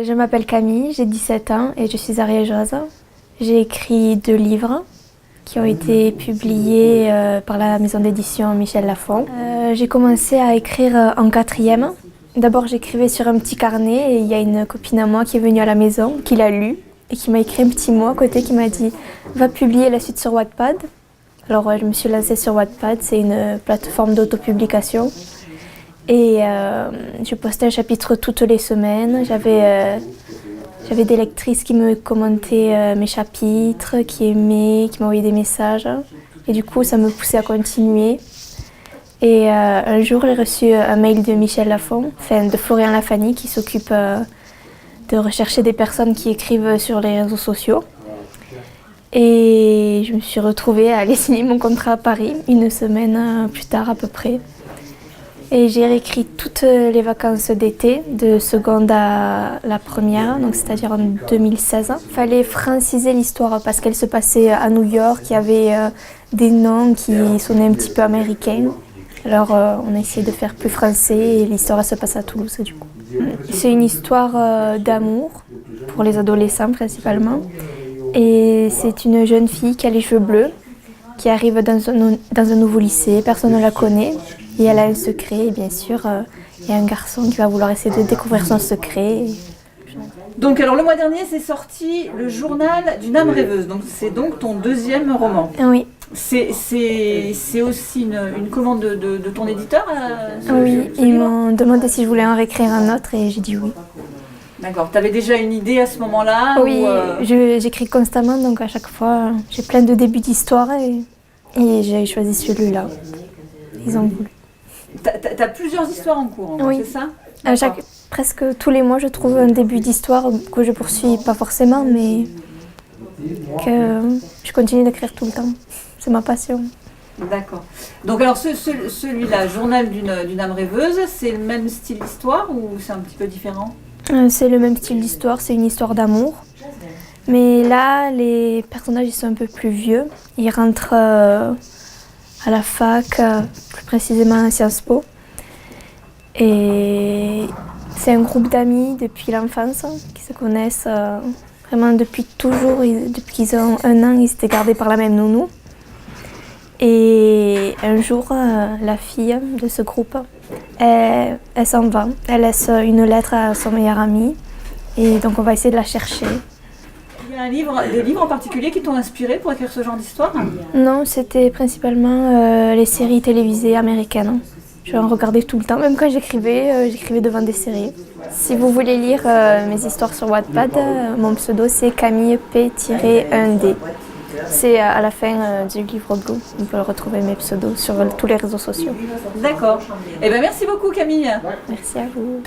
Je m'appelle Camille, j'ai 17 ans et je suis ariégeoise. J'ai écrit 2 livres qui ont été publiés par la maison d'édition Michel Lafon. J'ai commencé à écrire en 4e. D'abord, j'écrivais sur un petit carnet et il y a une copine à moi qui est venue à la maison, qui l'a lu et qui m'a écrit un petit mot à côté qui m'a dit « Va publier la suite sur Wattpad ». Alors, je me suis lancée sur Wattpad, c'est une plateforme d'autopublication. Et je postais un chapitre toutes les semaines. J'avais des lectrices qui me commentaient mes chapitres, qui aimaient, qui m'envoyaient des messages. Et du coup, ça me poussait à continuer. Et un jour, j'ai reçu un mail de Michel Lafon, de Florian Lafani, qui s'occupe de rechercher des personnes qui écrivent sur les réseaux sociaux. Et je me suis retrouvée à aller signer mon contrat à Paris, une semaine plus tard à peu près. Et j'ai réécrit toutes les vacances d'été, de seconde à la première, donc c'est-à-dire en 2016. Il fallait franciser l'histoire parce qu'elle se passait à New York, il y avait des noms qui sonnaient un petit peu américains. Alors on a essayé de faire plus français et l'histoire se passe à Toulouse du coup. C'est une histoire d'amour, pour les adolescents principalement. Et c'est une jeune fille qui a les cheveux bleus, qui arrive dans un nouveau lycée, personne ne la connaît. Et elle a un secret, et bien sûr, il y a un garçon qui va vouloir essayer de découvrir son secret. Donc, alors le mois dernier, c'est sorti le journal d'une âme rêveuse. Donc, c'est donc ton 2e roman. Oui. C'est aussi une commande de ton éditeur Oui, ils m'ont demandé si je voulais en réécrire un autre et j'ai dit oui. D'accord. Tu avais déjà une idée à ce moment-là? Oui, j'écris constamment, donc à chaque fois, j'ai plein de débuts d'histoire et j'ai choisi celui-là. Ils ont voulu. T'as plusieurs histoires en cours, oui. C'est ça? Presque tous les mois, je trouve un début d'histoire que je poursuis pas forcément, mais que je continue d'écrire tout le temps. C'est ma passion. D'accord. Donc alors celui-là, Journal d'une âme rêveuse, c'est le même style d'histoire ou c'est un petit peu différent? C'est le même style d'histoire, c'est une histoire d'amour. Mais là, les personnages ils sont un peu plus vieux. Ils rentrent à la fac, plus précisément à Sciences Po. Et c'est un groupe d'amis depuis l'enfance qui se connaissent vraiment depuis toujours. Depuis qu'ils ont 1 an, ils s'étaient gardés par la même nounou. Et un jour, la fille de ce groupe, elle s'en va. Elle laisse une lettre à son meilleur ami. Et donc on va essayer de la chercher. Il y a des livres en particulier qui t'ont inspiré pour écrire ce genre d'histoire? Non, c'était principalement les séries télévisées américaines. Je en regardais tout le temps, même quand j'écrivais devant des séries. Si vous voulez lire mes histoires sur Wattpad, mon pseudo c'est Camille P-1D. C'est à la fin du livre bleu. On peut retrouver mes pseudos sur tous les réseaux sociaux. D'accord. Eh bien, merci beaucoup Camille. Merci à vous.